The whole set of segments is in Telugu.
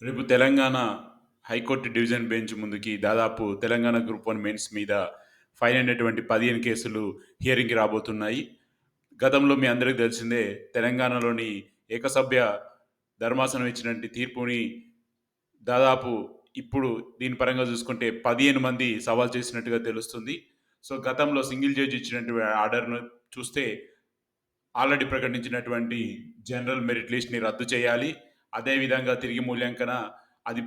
రేపు తెలంగాణ హైకోర్టు డివిజన్ బెంచ్ ముందుకి దాదాపు తెలంగాణ గ్రూప్ వన్ మెయిన్స్ మీద ఫైల్ అయినటువంటి 15 కేసులు హియరింగ్కి రాబోతున్నాయి. గతంలో మీ అందరికీ తెలిసిందే, తెలంగాణలోని ఏకసభ్య ధర్మాసనం ఇచ్చినటువంటి తీర్పుని దాదాపు ఇప్పుడు దీని పరంగా చూసుకుంటే 15 మంది సవాల్ చేసినట్టుగా తెలుస్తుంది. సో గతంలో సింగిల్ జడ్జి ఇచ్చినటువంటి ఆర్డర్ను చూస్తే ఆల్రెడీ ప్రకటించినటువంటి జనరల్ మెరిట్ లిస్ట్ని రద్దు చేయాలి. అదేవిధంగా తిరిగి మూల్యాంకన అది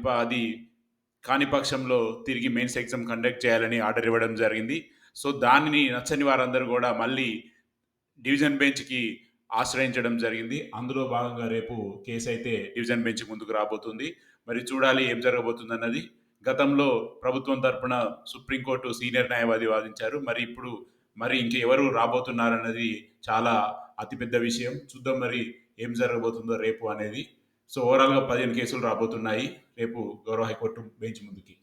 కాని పక్షంలో తిరిగి మెయిన్స్ ఎగ్జామ్ కండక్ట్ చేయాలని ఆర్డర్ ఇవ్వడం జరిగింది. సో దానిని నచ్చని వారందరూ కూడా మళ్ళీ డివిజన్ బెంచ్కి ఆశ్రయించడం జరిగింది. అందులో భాగంగా రేపు కేసు అయితే డివిజన్ బెంచ్ ముందుకు రాబోతుంది. మరి చూడాలి ఏం జరగబోతుంది అన్నది. గతంలో ప్రభుత్వం తరపున సుప్రీంకోర్టు సీనియర్ న్యాయవాది వాదించారు. మరి ఇప్పుడు ఇంకెవరు రాబోతున్నారన్నది చాలా అతిపెద్ద విషయం. చూద్దాం మరి ఏం జరగబోతుందో రేపు అనేది. సో ఓవరాల్గా 15 కేసులు రాబోతున్నాయి రేపు గౌరవ హైకోర్టు బెంచ్ ముందుకి.